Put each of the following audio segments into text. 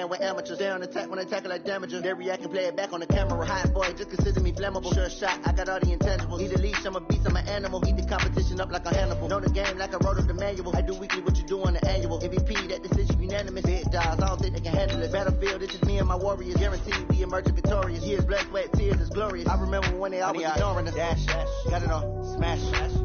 with amateurs. Stay on attack when I tackle like damager. They react and play it back on the camera. Hot boy, just consider me flammable. Sure shot, I got all the intangibles. Need a leash, I'm a beast, I'm an animal. Eat the competition up like a Hannibal. Know the game like I wrote up the manual. I do weekly what you do on the annual. MVP, that decision unanimous. Big dogs, I don't think they can handle it. Battlefield, it's just me and my warriors. Guaranteed we emerging victorious. Years, blood, sweat, tears is glorious. I remember when they always ignoring us. Dash, got it on, smash,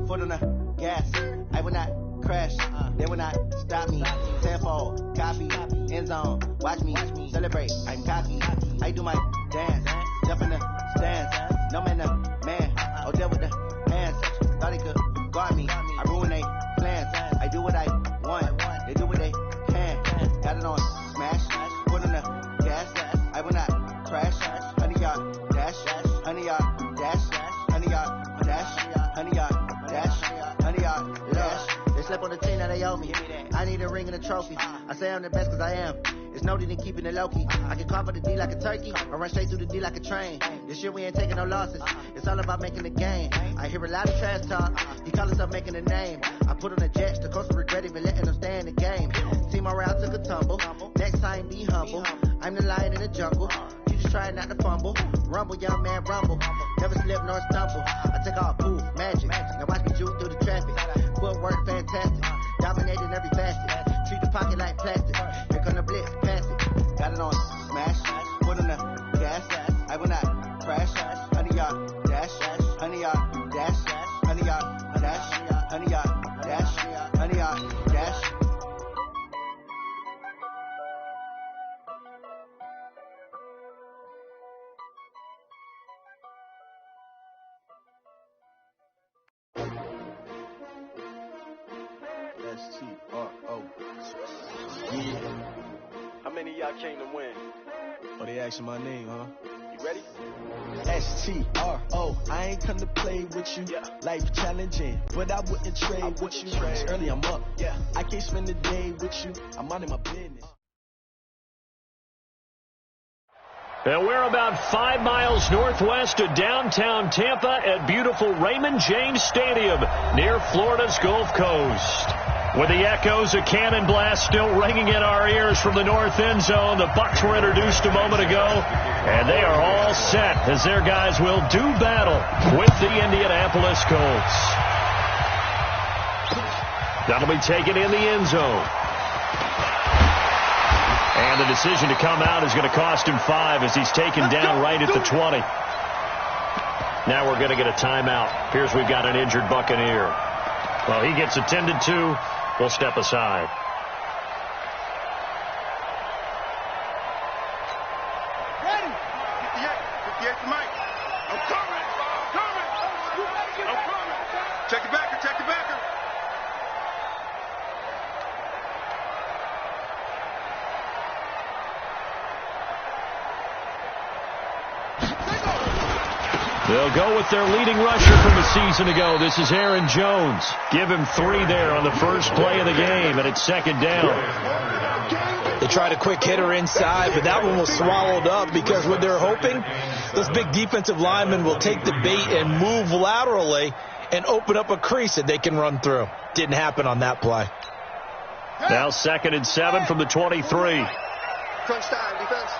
foot on the gas. I will not crash, they will not stop me. Tenfold, copy, end zone, watch me celebrate. I'm cocky, I do my dance, jump in the stands. No man, the man, oh, deal with the hands. Thought they could guard me, I ruin they plans. I do what I want, they do what they can. Got it on, smash, foot on the gas. I will not crash, 100 yard dash, 100 yard dash, 100 yard dash, 100 yard dash, 100 yard dash. They slept on the team that they owe me. I need a ring and a trophy. I say I'm the best cause I am. It's no need in keeping it low-key. I can cover the D like a turkey or run straight through the D like a train. This year we ain't taking no losses. It's all about making the game. I hear a lot of trash talk. He call himself making a name. I put on the Jets. The coach will regret even letting them stay in the game. Team morale took a tumble. Next time be humble. I'm the lion in the jungle. You just try not to fumble. Rumble, young man, rumble. Never slip nor stumble. I take all poof, magic. Now watch me juke through the traffic. Footwork fantastic. Dominating every facet. Treat the pocket like plastic. Here come the blitz, pass it. Got it on, smash. Foot on the gas. I will not crash. 100 yard dash. 100 yard dash. 100 yard dash. 100 yard dash. 100 yard dash. S-T-R-O. Yeah. How many of y'all came to win? Oh, they asking my name, huh? You ready? S-T-R-O. I ain't come to play with you. Yeah. Life challenging, but I wouldn't trade with you. It's early, I'm up. Yeah. I can't spend the day with you. I'm minding my business. And we're about 5 miles northwest of downtown Tampa at beautiful Raymond James Stadium near Florida's Gulf Coast. With the echoes of cannon blast still ringing in our ears from the north end zone, the BUCS were introduced a moment ago, and they are all set as their guys will do battle with the Indianapolis Colts. That'll be taken in the end zone. And the decision to come out is going to cost him 5 as he's taken down right at the 20. Now we're going to get a timeout. Here's we've got an injured Buccaneer. Well, he gets attended to. We'll step aside. Ready? 58 to Mike. I'm coming. Check the backer. They'll go with their leading rusher from a season ago. This is Aaron Jones. Give him 3 there on the first play of the game, and it's second down. They tried a quick hitter inside, but that one was swallowed up because what they're hoping, those big defensive linemen will take the bait and move laterally and open up a crease that they can run through. Didn't happen on that play. Now 2nd and 7 from the 23. Crunch time, defense.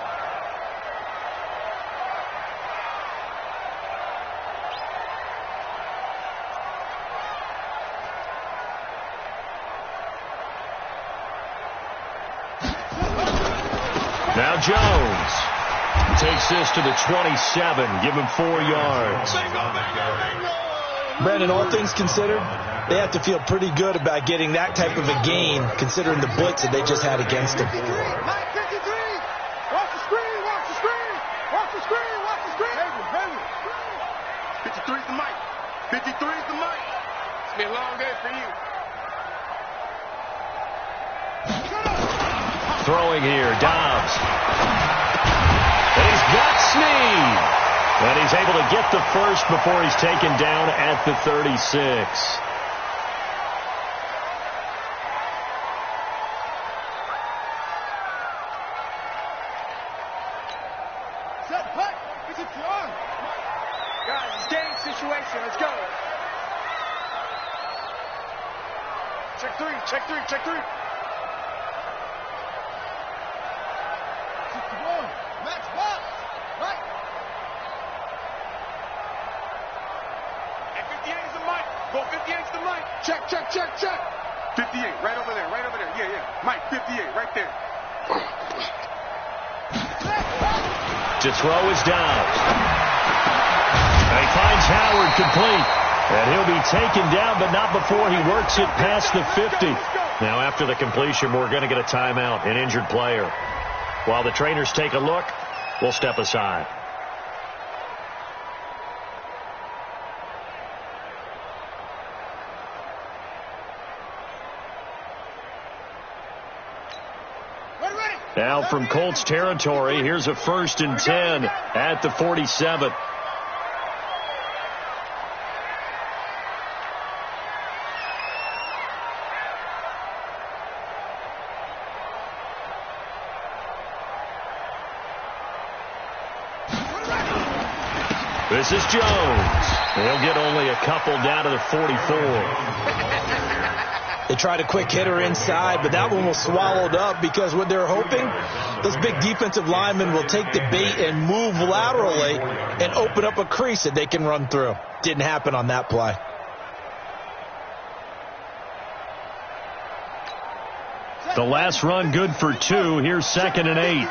Now Jones takes this to the 27. Give him 4 yards. Brandon, all things considered, they have to feel pretty good about getting that type of a gain considering the blitz that they just had against them. 53. Watch the screen. Watch the screen. 53 is the mic. 53 is the mic. It's been a long day for you. Throwing here, Dobbs. And he's got Snead. And he's able to get the first before he's taken down at the 36. Set, punt. Get it on. Guys, it's game situation. Let's go. Check three. 58, right there. To throw is down. And he finds Howard complete. And he'll be taken down, but not before he works it past the 50. Now, after the completion, we're going to get a timeout, an injured player. While the trainers take a look, we'll step aside. Now from Colts territory, here's a 1st and 10 at the 47. This is Jones. He'll get only a couple down to the 44. They tried a quick hitter inside, but that one was swallowed up because what they're hoping, those big defensive linemen will take the bait and move laterally and open up a crease that they can run through. Didn't happen on that play. The last run good for 2. Here's 2nd and 8.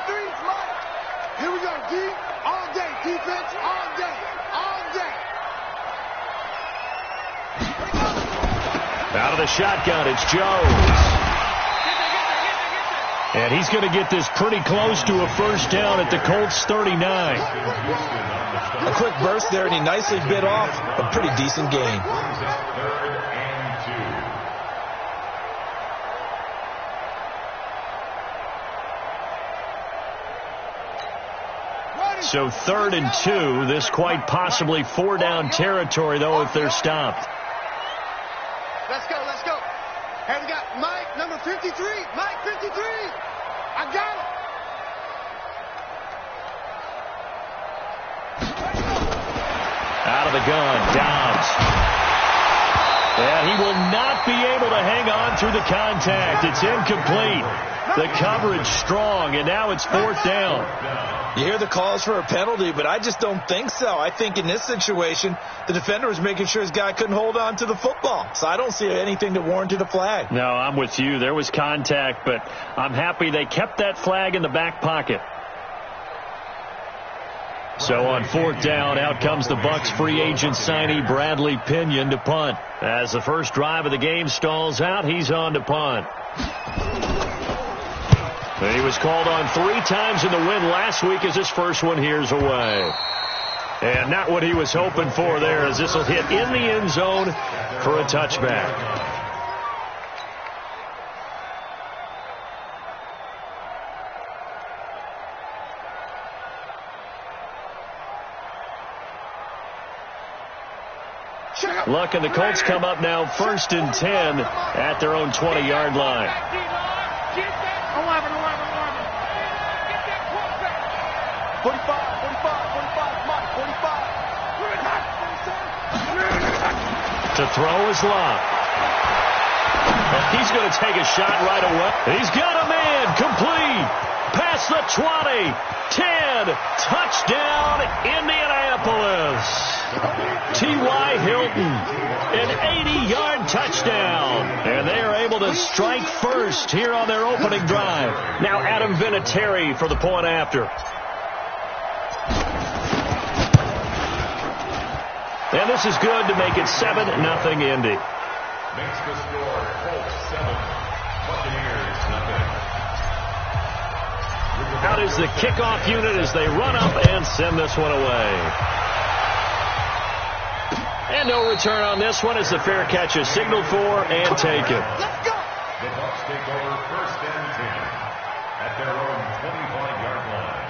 Here we go, D. All day, defense, all day, all day. Out of the shotgun, it's Jones. And he's going to get this pretty close to a 1st down at the Colts 39. A quick burst there, and he nicely bit off a pretty decent gain. So 3rd and 2. This quite possibly 4-down territory, though, if they're stopped. Let's go, let's go. Here we got Mike, number 53. Mike, 53. I got it. Out of the gun, Dobbs. And he will not be able to hang on through the contact. It's incomplete. The coverage strong, and now it's 4th down. You hear the calls for a penalty, but I just don't think so. I think in this situation, the defender was making sure his guy couldn't hold on to the football. So I don't see anything that warranted a flag. No, I'm with you. There was contact, but I'm happy they kept that flag in the back pocket. So on 4th down, out comes the BUCS free agent signee Bradley Pinion to punt. As the first drive of the game stalls out, he's on to punt. He was called on 3 times in the win last week as his first one here's away. And not what he was hoping for there, as this will hit in the end zone for a touchback. Luck and the Colts come up now 1st and 10 at their own 20-yard line. 45, Mike, 45. To throw is Locke. And he's going to take a shot right away. He's got a man complete. Past the 20. 10. Touchdown, Indianapolis. T.Y. Hilton. An 80-yard touchdown. And they are able to strike first here on their opening drive. Now Adam Vinatieri for the point after. And this is good to make it 7-0 Indy. Makes the score Colts 7, Buccaneers nothing. Out is the kickoff unit as they run up and send this one away. And no return on this one as the fair catch is signaled for and taken. Let's go. The Bucs take over 1st and 10 at their own 25-yard line.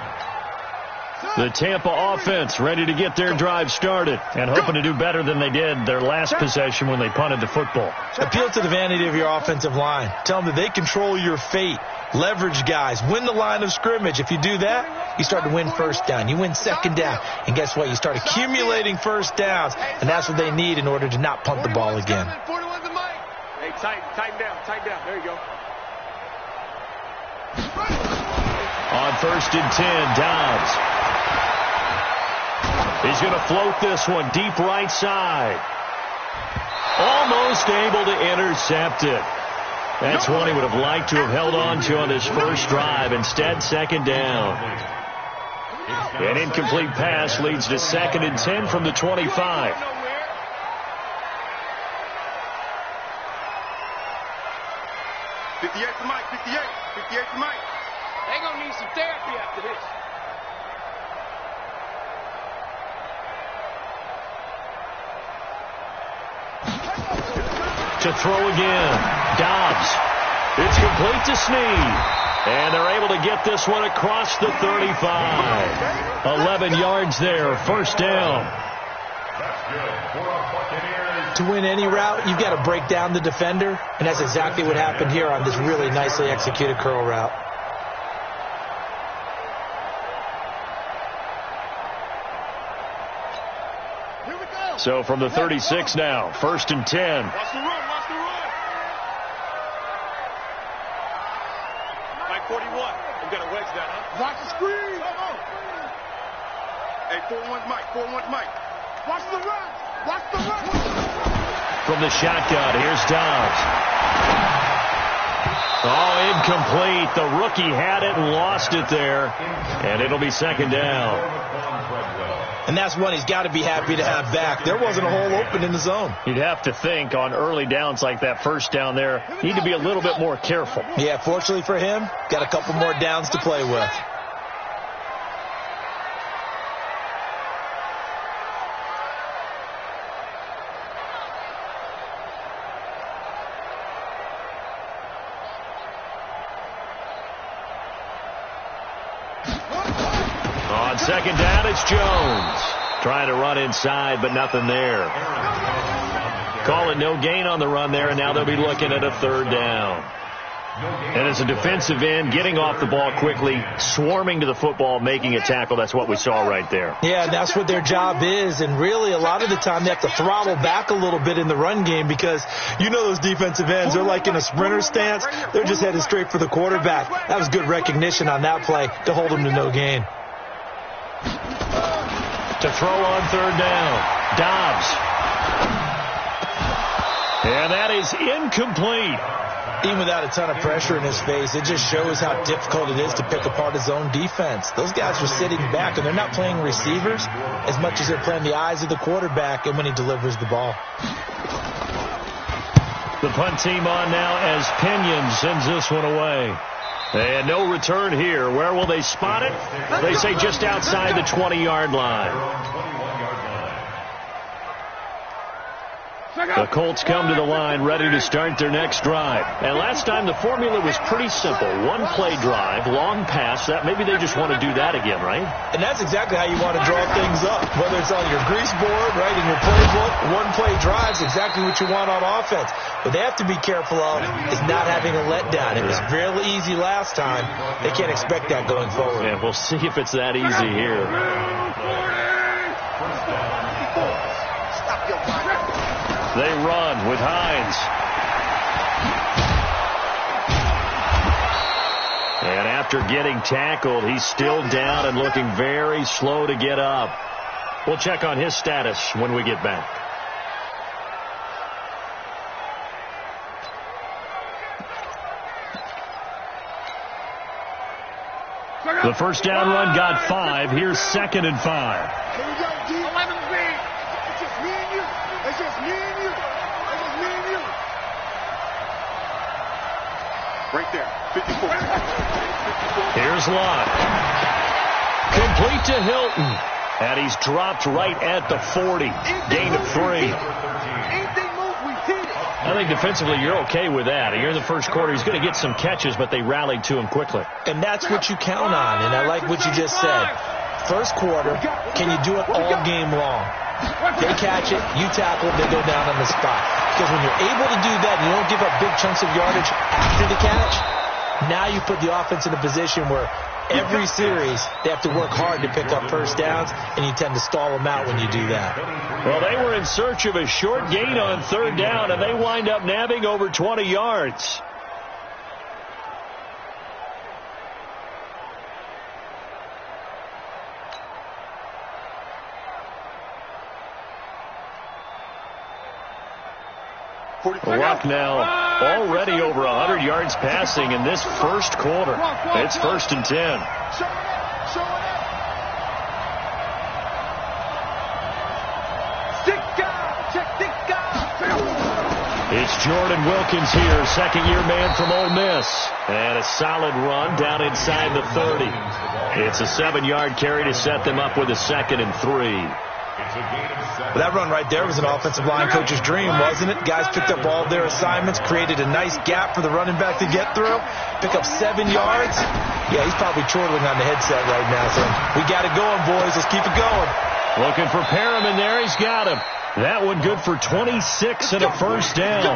The Tampa offense ready to get their drive started and hoping to do better than they did their last possession when they punted the football. Appeal to the vanity of your offensive line. Tell them that they control your fate. Leverage guys. Win the line of scrimmage. If you do that, you start to win 1st down. You win 2nd down. And guess what? You start accumulating 1st downs. And that's what they need in order to not punt the ball again. 41's the Mike. Hey, tighten down. There you go. On 1st and 10, Dobbs. He's going to float this one deep right side. Almost able to intercept it. That's one he would have liked to have held on to on his first drive. Instead, second down. An incomplete pass leads to 2nd and 10 from the 25. 58 for Mike, 58 for Mike. They're going to need some therapy after this. To throw again. Dobbs. It's complete to Snead. And they're able to get this one across the 35. 11 yards there. First down. To win any route, you've got to break down the defender, and that's exactly what happened here on this really nicely executed curl route. So from the 36 now, 1st and 10. Watch the run, watch the run. Mike 41. You got to wedge that, huh? Watch the screen. Hey, 4-1's Mike, 4-1's Mike. Watch the run. Watch the run. From the shotgun, here's Dobbs. Oh, incomplete. The rookie had it and lost it there. And it'll be 2nd down. And that's one he's got to be happy to have back. There wasn't a hole open in the zone. You'd have to think on early downs like that first down there, need to be a little bit more careful. Yeah, fortunately for him, got a couple more downs to play with. On 2nd down, it's Jones. Trying to run inside, but nothing there. Calling no gain on the run there, and now they'll be looking at a 3rd down. And as a defensive end, getting off the ball quickly, swarming to the football, making a tackle, that's what we saw right there. Yeah, that's what their job is, and really a lot of the time they have to throttle back a little bit in the run game because you know those defensive ends, they're like in a sprinter stance. They're just headed straight for the quarterback. That was good recognition on that play to hold them to no gain. To throw on 3rd down, Dobbs. And that is incomplete. Even without a ton of pressure in his face, it just shows how difficult it is to pick apart his own defense. Those guys are sitting back, and they're not playing receivers as much as they're playing the eyes of the quarterback and when he delivers the ball. The punt team on now as Pinion sends this one away. And no return here. Where will they spot it? They say just outside the 20-yard line. The Colts come to the line ready to start their next drive. And last time the formula was pretty simple. One-play drive, long pass. That maybe they just want to do that again, right? And that's exactly how you want to draw things up. Whether it's on your grease board, right, in your playbook, one-play drive's exactly what you want on offense. What they have to be careful of is not having a letdown. It was real easy last time. They can't expect that going forward. Yeah, we'll see if it's that easy here. They run with Hines. And after getting tackled, he's still down and looking very slow to get up. We'll check on his status when we get back. The first down run got 5. Here's 2nd and 5. Here we go, D. 11 speed. It's just me and you. It's just me and you. It's just me and you. Right there. 54. Here's Lott. Complete to Hilton. And he's dropped right at the 40. Gain of 3. I think defensively you're okay with that. Here in the first quarter, he's going to get some catches, but they rallied to him quickly. And that's what you count on, and I like what you just said. First quarter, can you do it all game long? They catch it, you tackle, they go down on the spot. Because when you're able to do that, you don't give up big chunks of yardage after the catch, now you put the offense in a position where every series they have to work hard to pick up first downs, and you tend to stall them out when you do that. Well, they were in search of a short gain on 3rd down, and they wind up nabbing over 20 yards. Luck now already over 100 yards passing in this first quarter. It's 1st and 10. It's Jordan Wilkins here, second-year man from Ole Miss. And a solid run down inside the 30. It's a 7-yard carry to set them up with a 2nd and 3. Well, that run right there was an offensive line coach's dream, wasn't it? Guys picked up all of their assignments, created a nice gap for the running back to get through, pick up 7 yards. Yeah, he's probably chortling on the headset right now, saying, we got it going, boys. Let's keep it going. Looking for Perriman there. He's got him. That one good for 26 and a first down.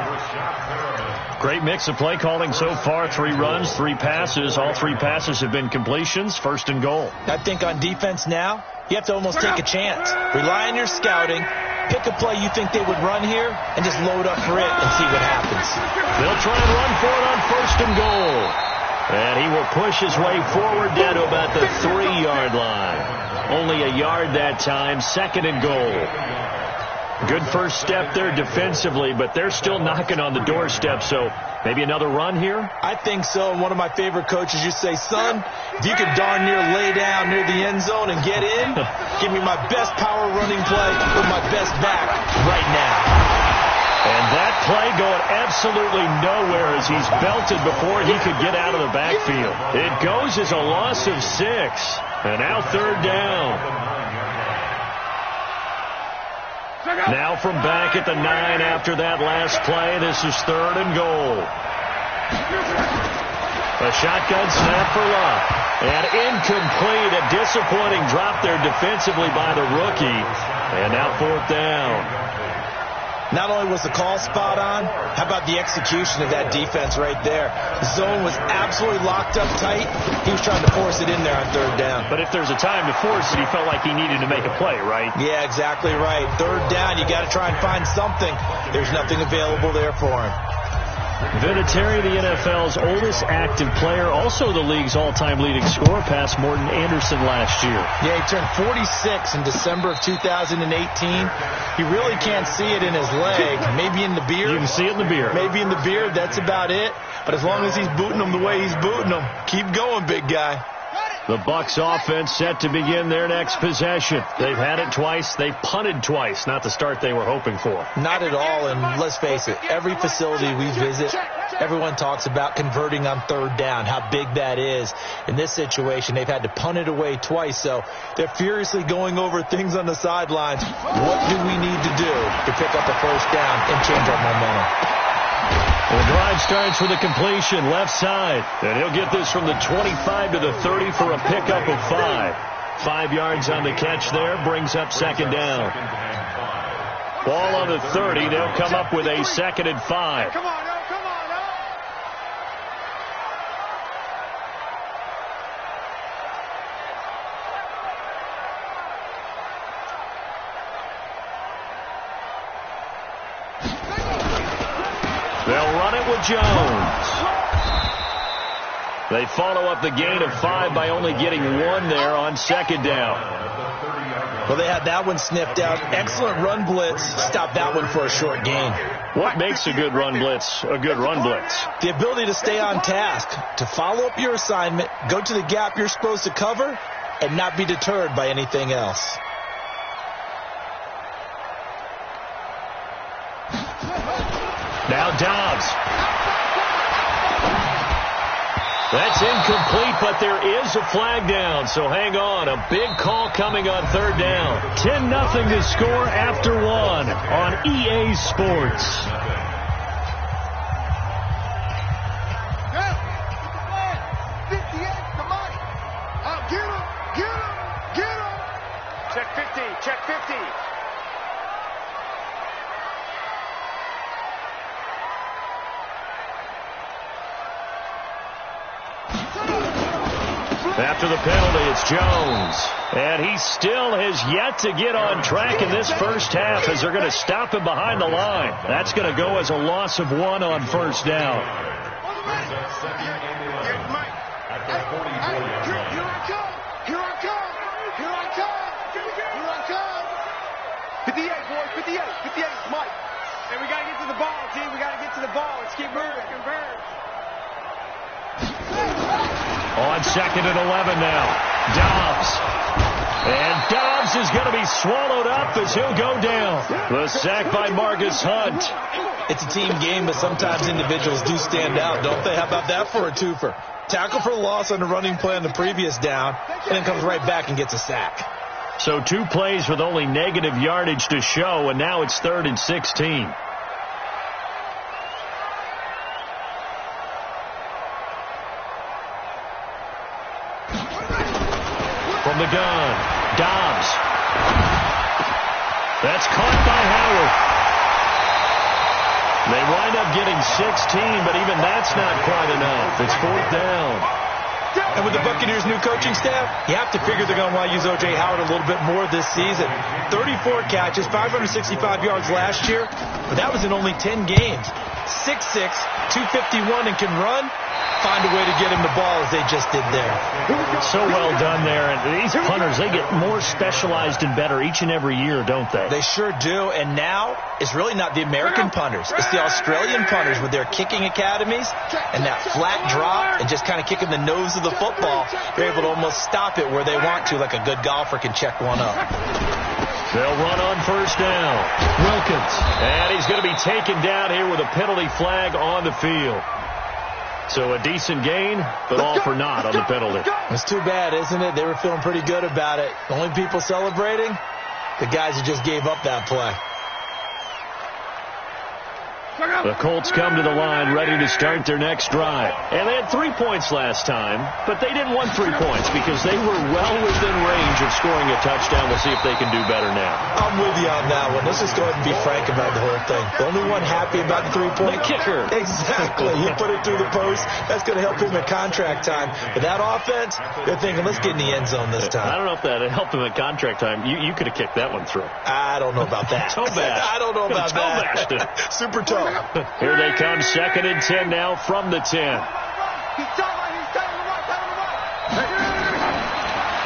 Great mix of play calling so far. 3 runs, 3 passes. All 3 passes have been completions. 1st and goal. I think on defense now, you have to almost take a chance. Rely on your scouting. Pick a play you think they would run here and just load up for it and see what happens. They'll try and run for it on 1st and goal. And he will push his way forward down to about the 3-yard line. Only a yard that time. 2nd and goal. Good first step there defensively, but they're still knocking on the doorstep, so maybe another run here? I think so. And one of my favorite coaches used to say, son, if you could darn near lay down near the end zone and get in, give me my best power running play with my best back right now. And that play going absolutely nowhere as he's belted before he could get out of the backfield. It goes as a loss of 6, and now 3rd down. Now from back at the 9 after that last play. This is 3rd and goal. A shotgun snap for Luck. And incomplete. A disappointing drop there defensively by the rookie. And now 4th down. Not only was the call spot on, how about the execution of that defense right there? The zone was absolutely locked up tight. He was trying to force it in there on 3rd down. But if there's a time to force it, he felt like he needed to make a play, right? Yeah, exactly right. 3rd down, you got to try and find something. There's nothing available there for him. Vinatieri, the NFL's oldest active player, also the league's all-time leading scorer, past Morton Anderson last year. Yeah, he turned 46 in December of 2018. He really can't see it in his leg. Maybe in the beard. You can see it in the beard. Maybe in the beard. That's about it. But as long as he's booting them the way he's booting them, keep going, big guy. The BUCS offense set to begin their next possession. They've had it twice. They've punted twice. Not the start they were hoping for. Not at all, and let's face it, every facility we visit, everyone talks about converting on 3rd down, how big that is. In this situation, they've had to punt it away twice, so they're furiously going over things on the sidelines. What do we need to do to pick up a 1st down and change our momentum? The drive starts with a completion left side, and he'll get this from the 25 to the 30 for a pickup of 5. 5 yards on the catch there, brings up 2nd down. Ball on the 30, they'll come up with a 2nd and 5. Come on, no, come on, no. They'll run it with Jones. They follow up the gain of 5 by only getting 1 there on 2nd down. Well, they had that one sniffed out. Excellent run blitz. Stop that one for a short gain. What makes a good run blitz a good run blitz? The ability to stay on task, to follow up your assignment, go to the gap you're supposed to cover, and not be deterred by anything else. Now Dobbs. That's incomplete, but there is a flag down, so hang on. A big call coming on 3rd down. 10-0 to score after 1 on EA Sports. Check 50, check 50. After the penalty, it's Jones. And he still has yet to get on track in this first half as they're going to stop him behind the line. That's going to go as a loss of 1 on 1st down. Here I come. 58, boys, 58, Mike. And we got to get to the ball, G. We got On 2nd and 11 now. Dobbs. And Dobbs is going to be swallowed up as he'll go down. The sack by Marcus Hunt. It's a team game, but sometimes individuals do stand out, don't they? How about that for a twofer? Tackle for loss on the running play on the previous down, and then comes right back and gets a sack. So 2 plays with only negative yardage to show, and now it's 3rd and 16. From the gun, Dobbs. That's caught by Howard. They wind up getting 16, but even that's not quite enough. It's 4th down. And with the Buccaneers' new coaching staff, you have to figure they're going to want to use O.J. Howard a little bit more this season. 34 catches, 565 yards last year, but that was in only 10 games. 6'6", 251, and can run. Find a way to get him the ball as they just did there. So well done there. And these punters, they get more specialized and better each and every year, don't they? They sure do. And now it's really not the American punters. It's the Australian punters with their kicking academies and that flat drop and just kind of kicking the nose of the football. They're able to almost stop it where they want to, like a good golfer can check one up. They'll run on 1st down. Wilkins. And he's going to be taken down here with a penalty flag on the field. So a decent gain, but all for naught on the penalty. It's too bad, isn't it? They were feeling pretty good about it. The only people celebrating, the guys who just gave up that play. The Colts come to the line ready to start their next drive. And they had 3 points last time, but they didn't want 3 points because they were well within range of scoring a touchdown. We'll see if they can do better now. I'm with you on that one. Let's just go ahead and be frank about the whole thing. The only one happy about the 3-point the kicker. Exactly. You put it through the post. That's going to help him at contract time. But that offense, they're thinking, let's get in the end zone this time. I don't know if that helped him at contract time. You could have kicked that one through. I don't know about that. Toe bash. I don't know about that. Super toe. Here they come, 2nd and 10 now from the 10.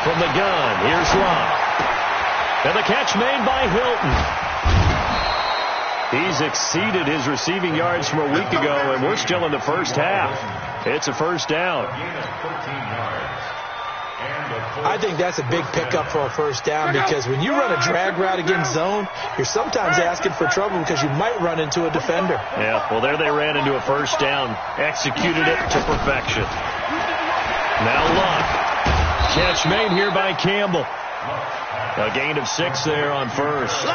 From the gun, here's Locke. And the catch made by Hilton. He's exceeded his receiving yards from a week ago, and we're still in the first half. It's a 1st down. I think that's a big pickup for a 1st down because when you run a drag route against zone, you're sometimes asking for trouble because you might run into a defender. Yeah, well, there they ran into a 1st down. Executed it to perfection. Now Luck. Catch made here by Campbell. A gain of 6 there on 1st.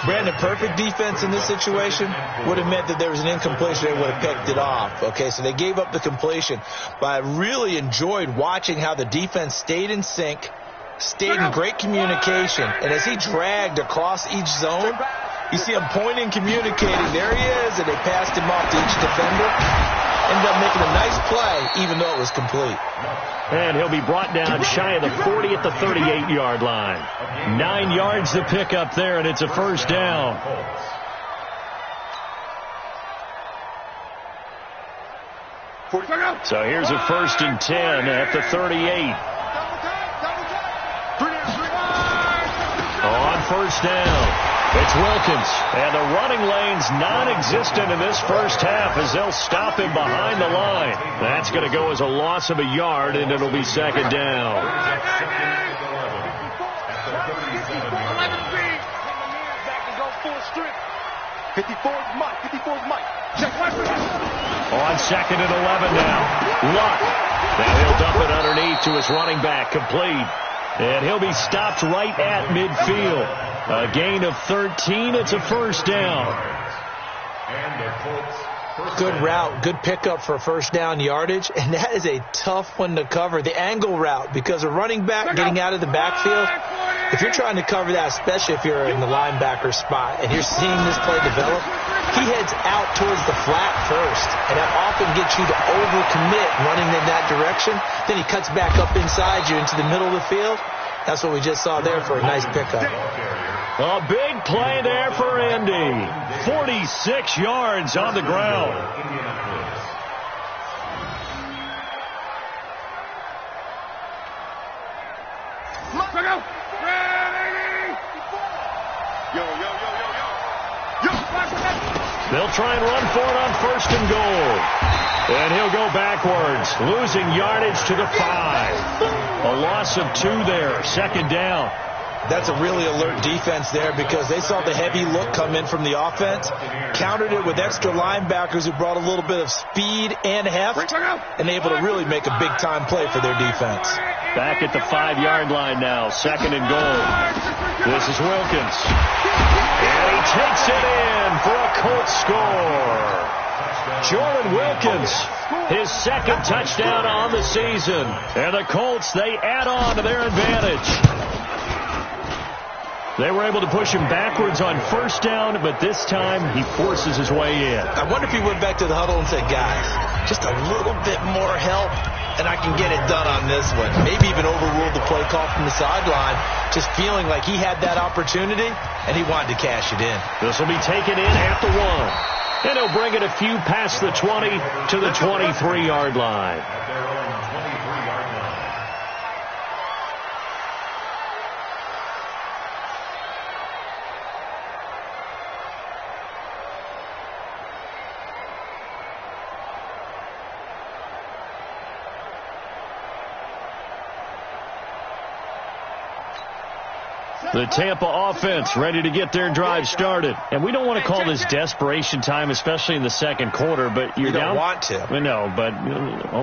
Brandon, perfect defense in this situation would have meant that there was an incompletion. They would have picked it off. Okay, so they gave up the completion. But I really enjoyed watching how the defense stayed in sync, stayed in great communication. And as he dragged across each zone, you see him pointing, communicating. There he is, and they passed him off to each defender. Ended up making a nice play, even though it was complete. And he'll be brought down shy of the 40 at the 38-yard line. 9 yards to pick up there, and it's a 1st down. So here's a 1st and 10 at the 38. On 1st down. It's Wilkins, and the running lane's non-existent in this first half as they'll stop him behind the line. That's going to go as a loss of a yard, and it'll be 2nd down. On 2nd and 11 now. Luck. Now he'll dump it underneath to his running back, complete. And he'll be stopped right at midfield. A gain of 13. It's a 1st down. Good route, good pickup for 1st down yardage, and that is a tough one to cover. The angle route, because a running back getting out of the backfield, if you're trying to cover that, especially if you're in the linebacker spot and you're seeing this play develop, he heads out towards the flat first, and that often gets you to overcommit running in that direction. Then he cuts back up inside you into the middle of the field. That's what we just saw there for a nice pickup. A big play there for Indy. 46 yards on the ground. They'll try and run for it on 1st and goal. And he'll go backwards, losing yardage to the 5. A loss of 2 there, 2nd down. That's a really alert defense there because they saw the heavy look come in from the offense, countered it with extra linebackers who brought a little bit of speed and heft, and able to really make a big-time play for their defense. Back at the 5-yard line now, 2nd and goal. This is Wilkins. And he takes it in for a Colts score. Jordan Wilkins, his 2nd touchdown on the season. And the Colts, they add on to their advantage. They were able to push him backwards on 1st down, but this time he forces his way in. I wonder if he went back to the huddle and said, guys, just a little bit more help, and I can get it done on this one. Maybe even overruled the play call from the sideline, just feeling like he had that opportunity, and he wanted to cash it in. This will be taken in at the 1. And he'll bring it a few past the 20 to the 23-yard line. The Tampa offense ready to get their drive started. And we don't want to call this desperation time, especially in the 2nd quarter, but you're down. You don't want to. No, but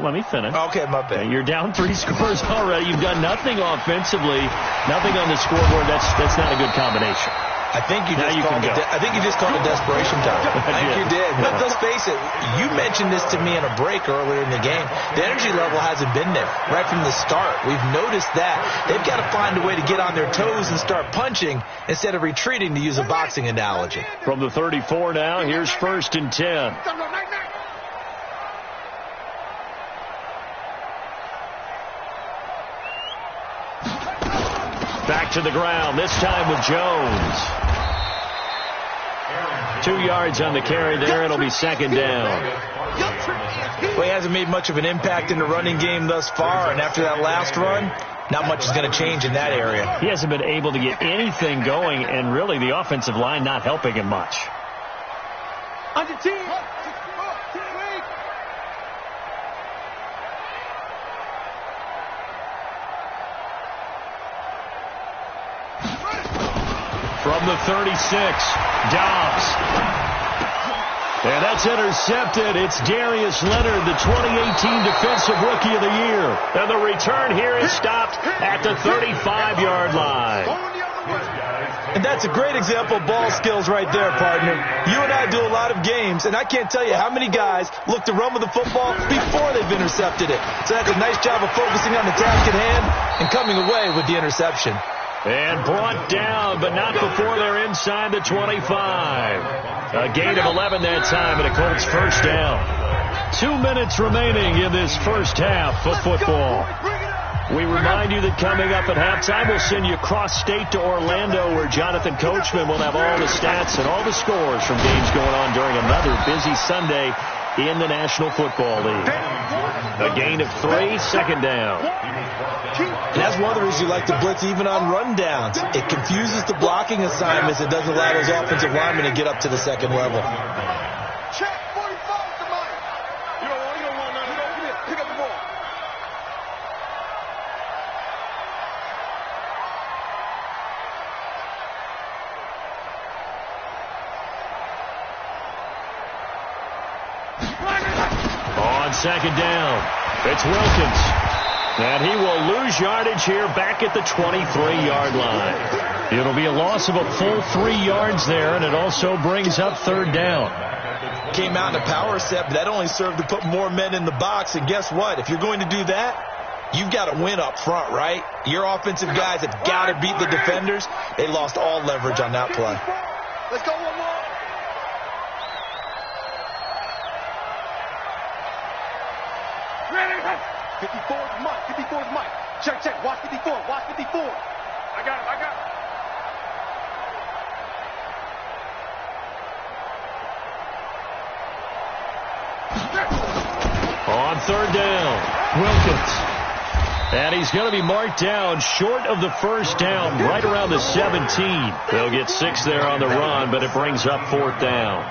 let me finish. Okay, my bad. You're down 3 scores already. You've done nothing offensively, nothing on the scoreboard. That's not a good combination. I think you just called it desperation time. I think you did. But let's face it, you mentioned this to me in a break earlier in the game. The energy level hasn't been there right from the start. We've noticed that. They've got to find a way to get on their toes and start punching instead of retreating, to use a boxing analogy. From the 34 now, here's 1st and 10. Back to the ground, this time with Jones. 2 yards on the carry there. It'll be 2nd down. Well, he hasn't made much of an impact in the running game thus far, and after that last run, not much is going to change in that area. He hasn't been able to get anything going, and really the offensive line not helping him much. From the 36, Dobbs. And that's intercepted. It's Darius Leonard, the 2018 Defensive Rookie of the Year. And the return here is stopped at the 35-yard line. And that's a great example of ball skills right there, partner. You and I do a lot of games, and I can't tell you how many guys look to run with the football before they've intercepted it. So that's a nice job of focusing on the task at hand and coming away with the interception. And brought down, but not before they're inside the 25. A gain of 11 that time, and a Colts 1st down. 2 minutes remaining in this first half of football. We remind you that coming up at halftime, we'll send you cross-state to Orlando, where Jonathan Coachman will have all the stats and all the scores from games going on during another busy Sunday in the National Football League. A gain of 3, 2nd down. And that's one of the reasons you like to blitz even on rundowns. It confuses the blocking assignments. It doesn't allow those offensive linemen to get up to the 2nd level. Check 45 to Mike. You don't want none. Come here. Pick up the ball. On 2nd down, it's Wilkins. And he will lose yardage here back at the 23-yard line. It'll be a loss of a full 3 yards there, and it also brings up 3rd down. Came out in a power set, but that only served to put more men in the box. And guess what? If you're going to do that, you've got to win up front, right? Your offensive guys have got to beat the defenders. They lost all leverage on that play. Let's go one more. Ready? 54 is Mike. 54 is Mike. Check. Watch 54. Watch 54. I got him. On 3rd down, Wilkins. And he's going to be marked down short of the 1st down, right around the 17. They'll get 6 there on the run, but it brings up 4th down.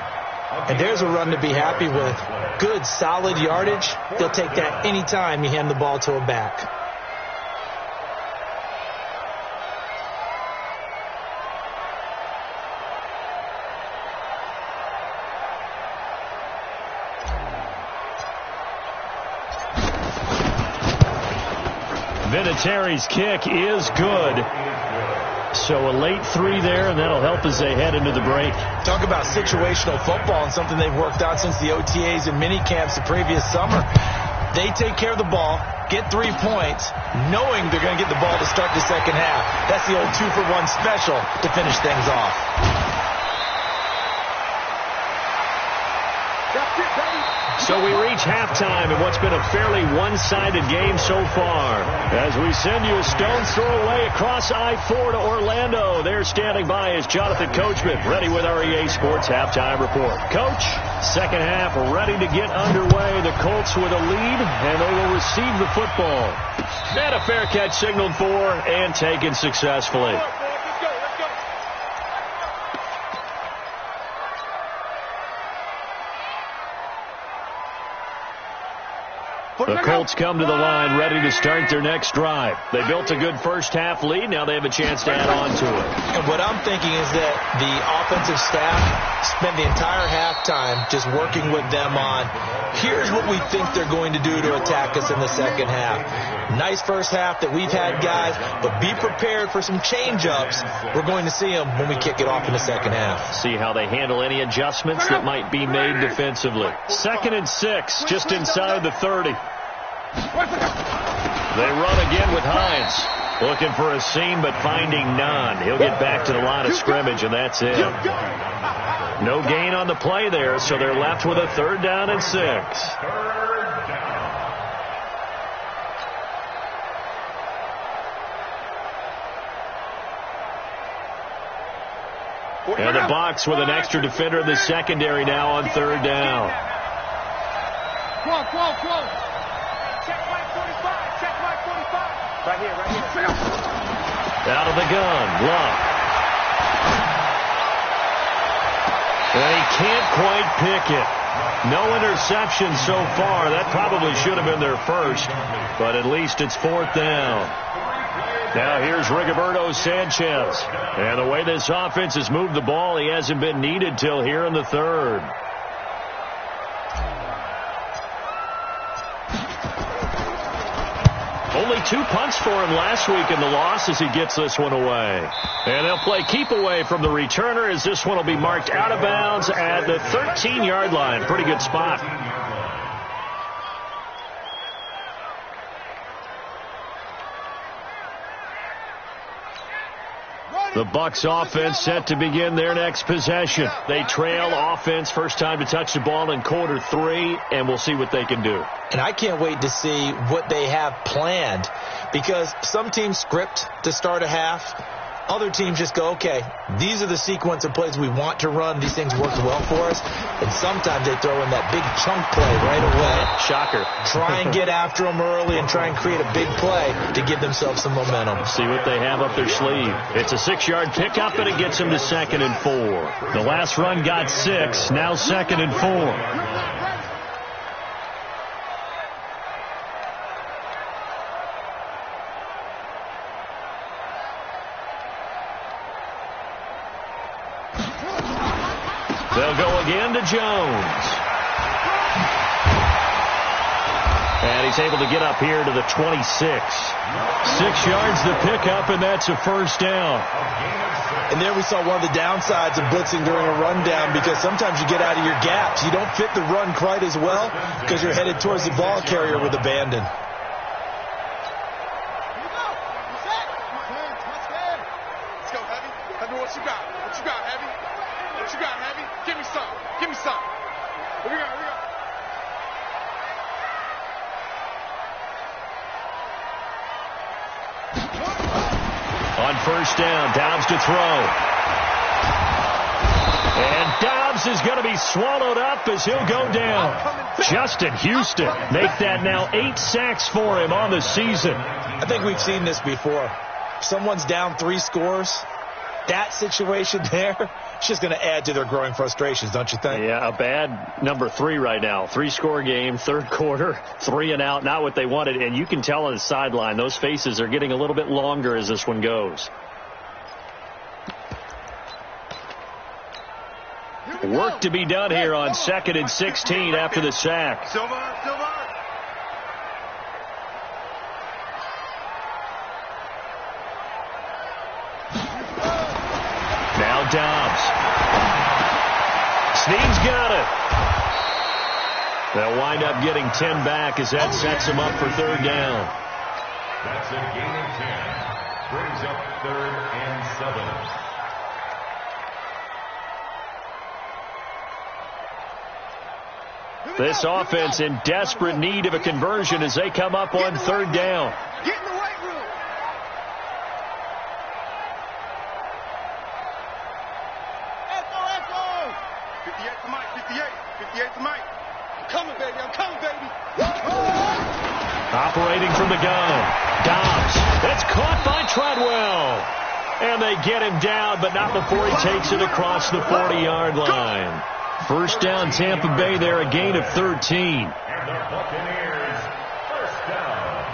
And there's a run to be happy with. Good, solid yardage. They'll take that anytime you hand the ball to a back. Vinatieri's kick is good. So a late 3 there, and that'll help as they head into the break. Talk about situational football and something they've worked out since the OTAs and mini camps the previous summer. They take care of the ball, get 3 points, knowing they're going to get the ball to start the second half. That's the old 2-for-1 special to finish things off. So we reach halftime in what's been a fairly one-sided game so far. As we send you a stone's throw away across I-4 to Orlando. There standing by is Jonathan Coachman, ready with our EA Sports Halftime Report. Coach, second half ready to get underway. The Colts with a lead, and they will receive the football. And a fair catch signaled for and taken successfully. The Colts come to the line ready to start their next drive. They built a good first half lead. Now they have a chance to add on to it. And what I'm thinking is that the offensive staff spent the entire halftime just working with them on, here's what we think they're going to do to attack us in the second half. Nice first half that we've had, guys, but be prepared for some change-ups. We're going to see them when we kick it off in the second half. See how they handle any adjustments that might be made defensively. 2nd and 6, just inside the 30. They run again with Hines. Looking for a seam, but finding none. He'll get back to the line of scrimmage, and that's it. No gain on the play there, so they're left with a 3rd down and 6. And the BUCS with an extra defender in the secondary now on 3rd down. Close. Check Mike 45. Check Mike 45. Right here. Out of the gun. Love. And he can't quite pick it. No interception so far. That probably should have been their first. But at least it's 4th down. Now here's Rigoberto Sanchez. And the way this offense has moved the ball, he hasn't been needed till here in the 3rd. Only 2 punts for him last week in the loss as he gets this one away. And they'll play keep away from the returner as this one will be marked out of bounds at the 13-yard line. Pretty good spot. The BUCS offense set to begin their next possession. They trail offense, first time to touch the ball in quarter 3, and we'll see what they can do. And I can't wait to see what they have planned, because some teams script to start a half. Other teams just go, okay, these are the sequence of plays we want to run. These things work well for us. And sometimes they throw in that big chunk play right away. Shocker. Try and get after them early and try and create a big play to give themselves some momentum. See what they have up their sleeve. It's a 6-yard pickup, and it gets them to 2nd and 4. The last run got 6, now 2nd and 4. They'll go again to Jones. And he's able to get up here to the 26. 6 yards to pick up, and that's a 1st down. And there we saw one of the downsides of blitzing during a rundown, because sometimes you get out of your gaps. You don't fit the run quite as well because you're headed towards the ball carrier with abandon. Let's go, Heavy. Heavy, what you got? What you got, Heavy? What you got, Heavy? Give me some. Give me some. Here we go. On 1st down, Dobbs to throw. And Dobbs is going to be swallowed up as he'll go down. Justin Houston make that now 8 sacks for him on the season. I think we've seen this before. Someone's down 3 scores. That situation there, it's just going to add to their growing frustrations, don't you think? Yeah, a bad number 3 right now. 3-score game, third quarter, 3 and out, not what they wanted. And you can tell on the sideline, those faces are getting a little bit longer as this one goes. Work to be done here on 2nd and 16 after the sack. Silva. Now Dobbs. Snead's got it. They'll wind up getting 10 back as that sets them up for third down. That's a gain of 10. Brings up 3rd and 7. This offense in desperate need of a conversion as they come up on third down. Get in the right room. Echo. 58 to Mike. 58 to Mike. I'm coming, baby. Operating from the gun. Dobbs. It's caught by Treadwell. And they get him down, but not before he takes it across the 40-yard line. First down, Tampa Bay there, a gain of 13. And the Buccaneers, first down.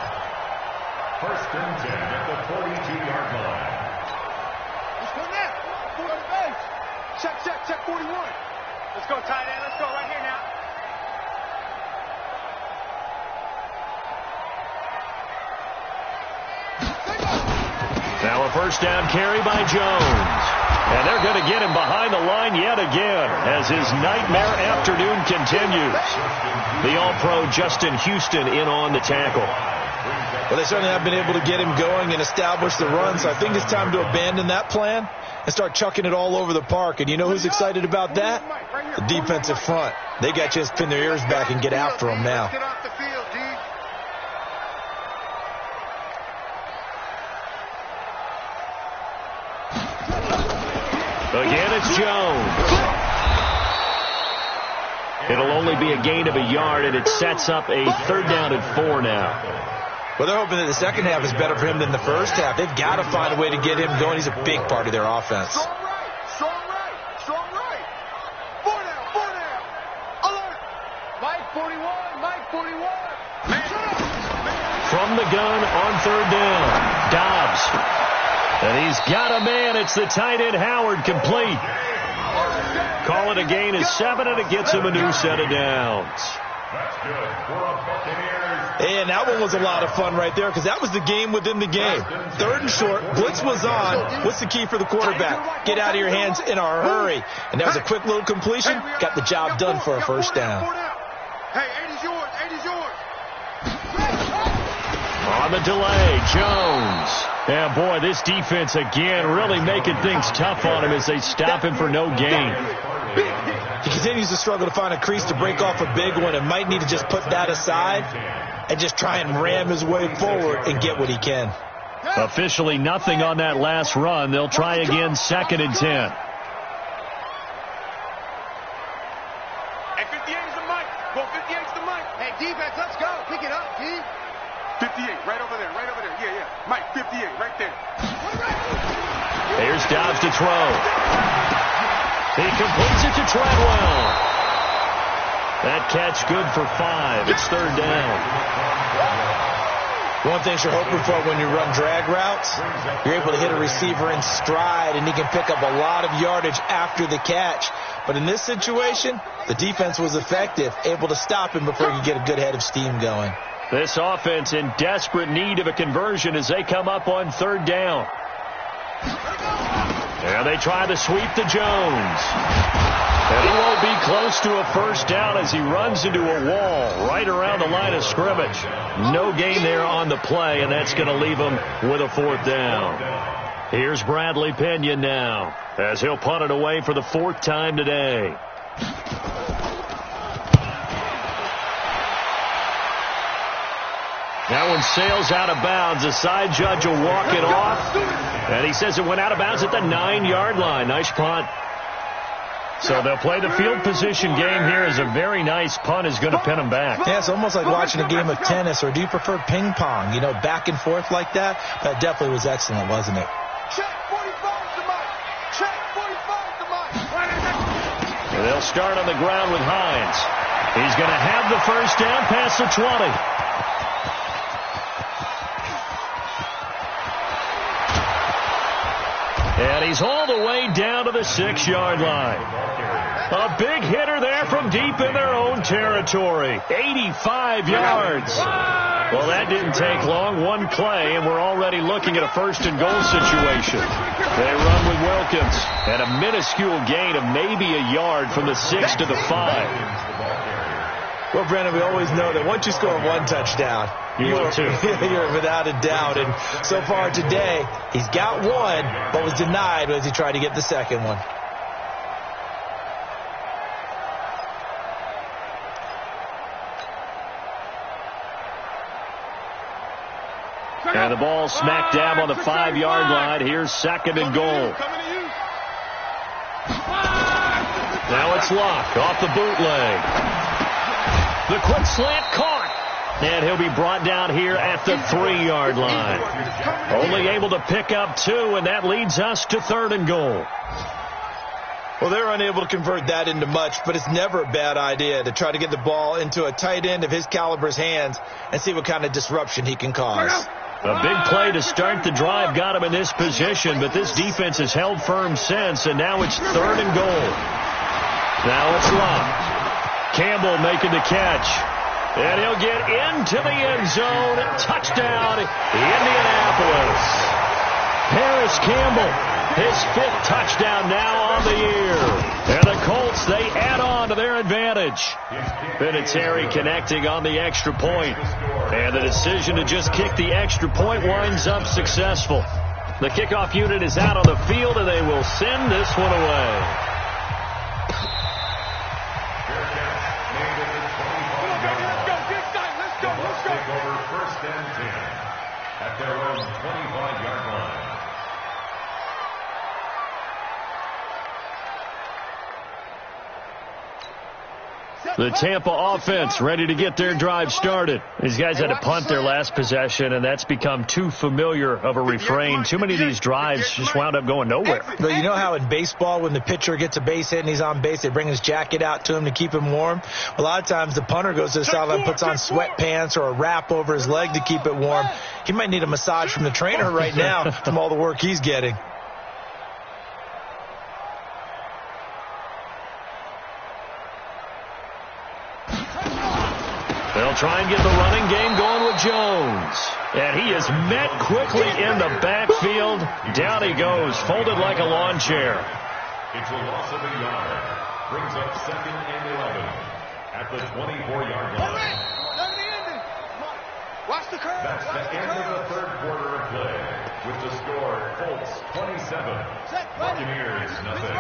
1st and 10 at the 42-yard line. Let's go now. 40 base. Check 41. Let's go, tight end. Let's go right here now. Now a first down carry by Jones. And they're going to get him behind the line yet again as his nightmare afternoon continues. The All-Pro Justin Houston in on the tackle. Well, they certainly have been able to get him going and establish the run, so I think it's time to abandon that plan and start chucking it all over the park. And you know who's excited about that? The defensive front. They got to just pin their ears back and get after him now. Get off the field, D. Again, it's Jones. It'll only be a gain of a yard, and it sets up a third down and 4 now. Well, they're hoping that the second half is better for him than the first half. They've got to find a way to get him going. He's a big part of their offense. Strong right. 4 down. Alert. Mike 41. From the gun on third down, Dobbs. And he's got a man. It's the tight end Howard, complete. Call it a gain of 7, and it gets him a new set of downs. That's good for a Buccaneers. And that one was a lot of fun right there because that was the game within the game. 3rd and short, blitz was on. What's the key for the quarterback? Get out of your hands in a hurry. And that was a quick little completion. Got the job done for a first down. Hey, 80's yours. On the delay, Jones. Yeah, boy, this defense again really making things tough on him as they stop him for no gain. He continues to struggle to find a crease to break off a big one and might need to just put that aside and just try and ram his way forward and get what he can. Officially nothing on that last run. They'll try again, 2nd and 10. Hey, 58's the mic. Go, 58's the mic. Hey, defense, let's go. Pick it up, D. 58, right over there. Yeah. Mike, 58, right there. Here's Dobbs to throw. He completes it to Treadwell. That catch good for 5. It's third down. One thing you're hoping for when you run drag routes, you're able to hit a receiver in stride, and he can pick up a lot of yardage after the catch. But in this situation, the defense was effective, able to stop him before he could get a good head of steam going. This offense in desperate need of a conversion as they come up on third down. And they try to sweep to Jones. And he won't be close to a first down as he runs into a wall right around the line of scrimmage. No gain there on the play, and that's going to leave him with a 4th down. Here's Bradley Pinion now as he'll punt it away for the 4th time today. That one sails out of bounds. The side judge will walk it off. And he says it went out of bounds at the 9-yard line. Nice punt. So they'll play the field position game here as a very nice punt is going to pin them back. Yeah, it's almost like watching a game of tennis, or do you prefer ping pong? You know, back and forth like that? That definitely was excellent, wasn't it? Check 45 to Mike. And they'll start on the ground with Hines. He's going to have the first down past the 20. And he's all the way down to the 6-yard line. A big hitter there from deep in their own territory. 85 yards. Well, that didn't take long. One play, and we're already looking at a first-and-goal situation. They run with Wilkins. And a minuscule gain of maybe a yard from the 6 to the 5. Well, Brandon, we always know that once you score one touchdown, you're without a doubt. And so far today, he's got one, but was denied as he tried to get the second one. And the ball smack dab on the 5-yard line. Here's second and goal. Now it's Locke off the bootleg. The quick slant caught. And he'll be brought down here at the 3-yard line. Only able to pick up 2, and that leads us to third and goal. Well, they're unable to convert that into much, but it's never a bad idea to try to get the ball into a tight end of his caliber's hands and see what kind of disruption he can cause. A big play to start the drive got him in this position, but this defense has held firm since, and now it's third and goal. Now it's Locke. Campbell making the catch. And he'll get into the end zone. Touchdown, Indianapolis. Paris Campbell, his 5th touchdown now on the year. And the Colts, they add on to their advantage. Vinatieri connecting on the extra point. And the decision to just kick the extra point winds up successful. The kickoff unit is out on the field, and they will send this one away. Take over first and 10 at their own 25-yard line. The Tampa offense ready to get their drive started. These guys had to punt their last possession, and that's become too familiar of a refrain. Too many of these drives just wound up going nowhere. Well, you know how in baseball when the pitcher gets a base hit and he's on base, they bring his jacket out to him to keep him warm? A lot of times the punter goes to the sideline, puts on sweatpants or a wrap over his leg to keep it warm. He might need a massage from the trainer right now from all the work he's getting. They'll try and get the running game going with Jones. And he is met quickly in the backfield. Down he goes, folded like a lawn chair. It's a loss of a yard. Brings up second and 11 at the 24-yard line. Watch the curve. That's the end of the third quarter of play. With the score, Colts 27, Buccaneers nothing.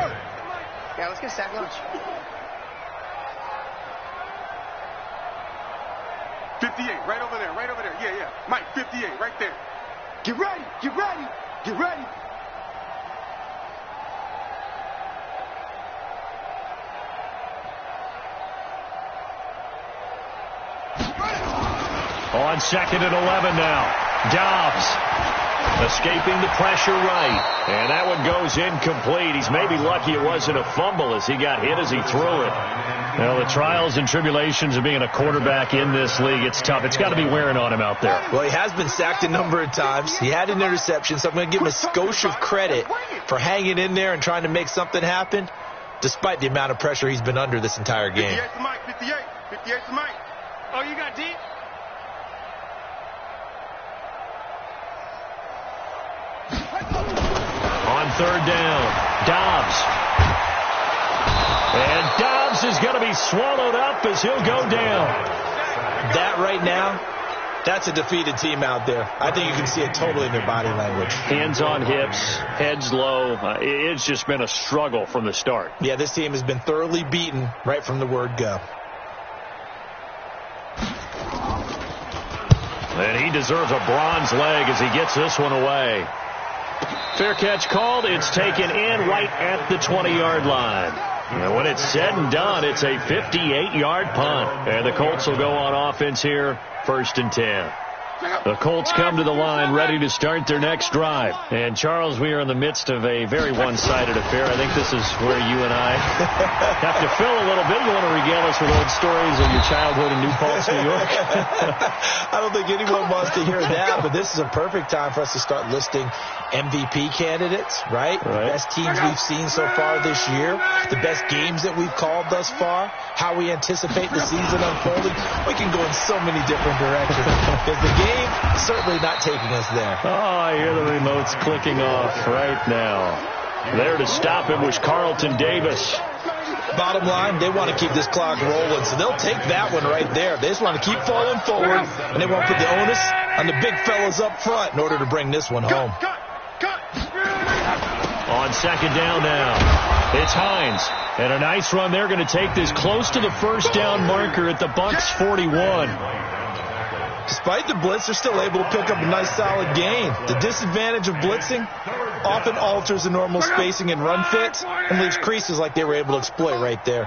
Yeah, let's get a sack lunch. 58, right over there, right over there. Yeah, yeah. Mike, 58, right there. Get ready, get ready, get ready. On second and 11 now. Dobbs escaping the pressure right. And that one goes incomplete. He's maybe lucky it wasn't a fumble as he got hit as he threw it. Well, the trials and tribulations of being a quarterback in this league, it's tough. It's got to be wearing on him out there. Well, he has been sacked a number of times. He had an interception, so I'm going to give him a skosh of credit for hanging in there and trying to make something happen, despite the amount of pressure he's been under this entire game. 58 to Mike, 58. 58 to Mike. Oh, you got deep? On third down, Dobbs. And Dobbs is going to be swallowed up as he'll go down. That right now, that's a defeated team out there. I think you can see it totally in their body language. Hands on hips, heads low. It's just been a struggle from the start. Yeah, this team has been thoroughly beaten right from the word go. And he deserves a bronze leg as he gets this one away. Fair catch called. It's taken in right at the 20-yard line. And when it's said and done, it's a 58-yard punt. And the Colts will go on offense here, first and 10. The Colts come to the line ready to start their next drive. And, Charles, we are in the midst of a very one-sided affair. I think this is where you and I have to fill a little bit. You want to regale us with old stories of your childhood in New Paltz, New York? I don't think anyone wants to hear that, but this is a perfect time for us to start listing MVP candidates, right? The best teams we've seen so far this year, the best games that we've called thus far, how we anticipate the season unfolding. We can go in so many different directions because the game is certainly not taking us there. Oh, I hear the remotes clicking off right now. There to stop it was Carlton Davis. Bottom line, they want to keep this clock rolling, so they'll take that one right there. They just want to keep falling forward, and they want to put the onus on the big fellas up front in order to bring this one home. On second down now, it's Hines. And a nice run. They're going to take this close to the first down marker at the BUCS 41. Despite the blitz, they're still able to pick up a nice solid gain. The disadvantage of blitzing often alters the normal spacing and run fits and leaves creases like they were able to exploit right there.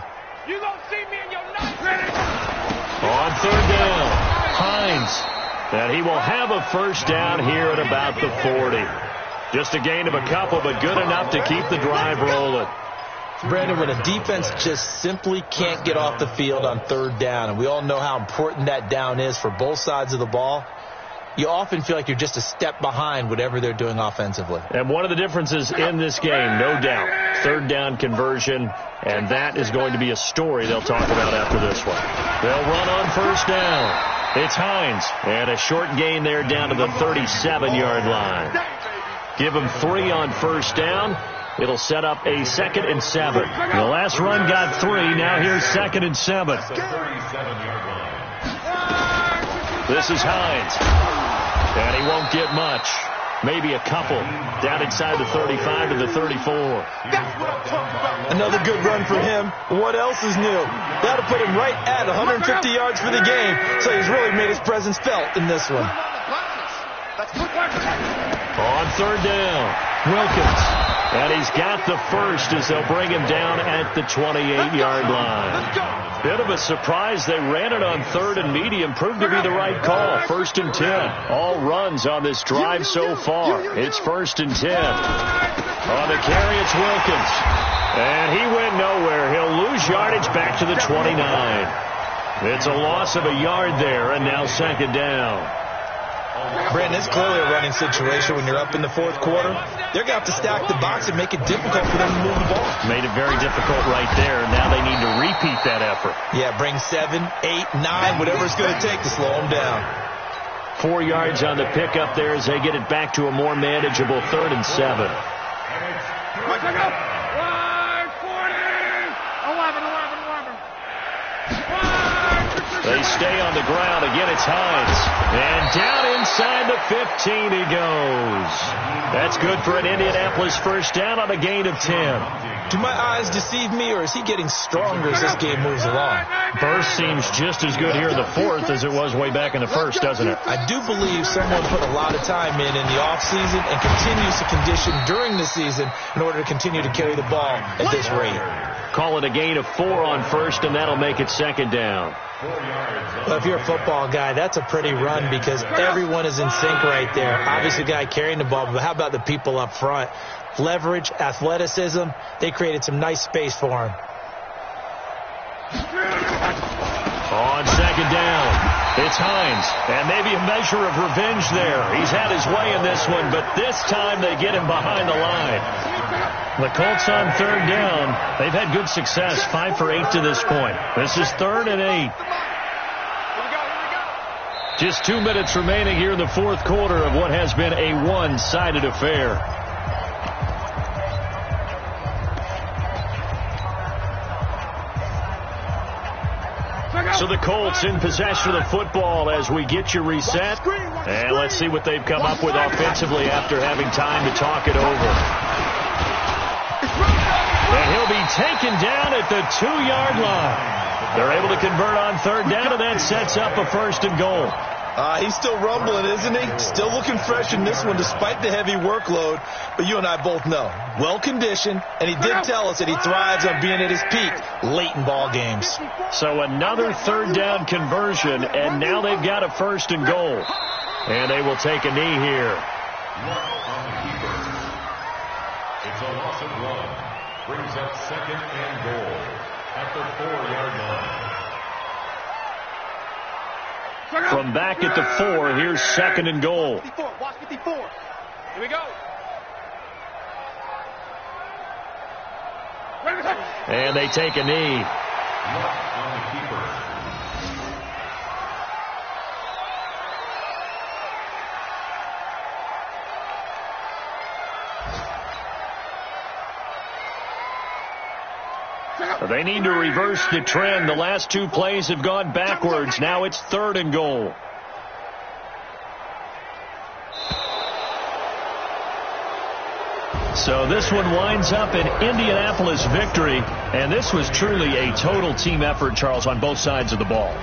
On third down, Hines. And he will have a first down here at about the 40. Just a gain of a couple, but good enough to keep the drive rolling. Brandon, when a defense just simply can't get off the field on third down, and we all know how important that down is for both sides of the ball, you often feel like you're just a step behind whatever they're doing offensively. And one of the differences in this game, no doubt, third down conversion, and that is going to be a story they'll talk about after this one. They'll run on first down. It's Hines, and a short gain there down to the 37-yard line. Give him 3 on first down. It'll set up a 2nd and 7. The last run got 3. Now here's 2nd and 7. This is Hines. And he won't get much. Maybe a couple. Down inside the 35 to the 34. Another good run for him. What else is new? That'll put him right at 150 yards for the game. So he's really made his presence felt in this one. On third down, Wilkins. And he's got the first as they'll bring him down at the 28-yard line. Bit of a surprise. They ran it on third and medium. Proved to be the right call. 1st and 10. All runs on this drive so far. It's 1st and 10. On the carry, it's Wilkins. And he went nowhere. He'll lose yardage back to the 29. It's a loss of a yard there, and now 2nd down. Brandon, it's clearly a running situation when you're up in the 4th quarter. They're going to have to stack the box and make it difficult for them to move the ball. Made it very difficult right there. Now they need to repeat that effort. Yeah, bring 7, 8, 9, whatever it's going to take to slow them down. 4 yards on the pickup there as they get it back to a more manageable 3rd and 7. They stay on the ground. Again, it's Hines. And down inside the 15 he goes. That's good for an Indianapolis first down on a gain of 10. Do my eyes deceive me, or is he getting stronger as this game moves along? Burst seems just as good here in the 4th as it was way back in the 1st, doesn't it? I do believe someone put a lot of time in the offseason and continues to condition during the season in order to continue to carry the ball at this rate. Call it a gain of 4 on first, and that'll make it 2nd down. Well, if you're a football guy, that's a pretty run because everyone is in sync right there. Obviously, the guy carrying the ball, but how about the people up front? Leverage, athleticism, they created some nice space for him. On 2nd down, it's Hines, and maybe a measure of revenge there. He's had his way in this one, but this time they get him behind the line. The Colts on 3rd down. They've had good success, 5 for 8 to this point. This is 3rd and 8. Just 2 minutes remaining here in the 4th quarter of what has been a one-sided affair. So the Colts in possession of the football as we get you reset. And let's see what they've come up with offensively after having time to talk it over. And he'll be taken down at the 2-yard line. They're able to convert on 3rd down, and that sets up a 1st and goal. He's still rumbling, isn't he? Still looking fresh in this one despite the heavy workload. But you and I both know, well-conditioned, and he did tell us that he thrives on being at his peak late in ball games. So another 3rd down conversion, and now they've got a 1st and goal. And they will take a knee here. On the keeper. It's a loss of 1. Brings up 2nd and goal at the 4-yard line. From back at the 4, here's 2nd and goal. 54, watch 54. Here we go. And they take a knee. On the keeper. They need to reverse the trend. The last 2 plays have gone backwards. Now it's 3rd and goal. So this one winds up an Indianapolis victory. And this was truly a total team effort, Charles, on both sides of the ball.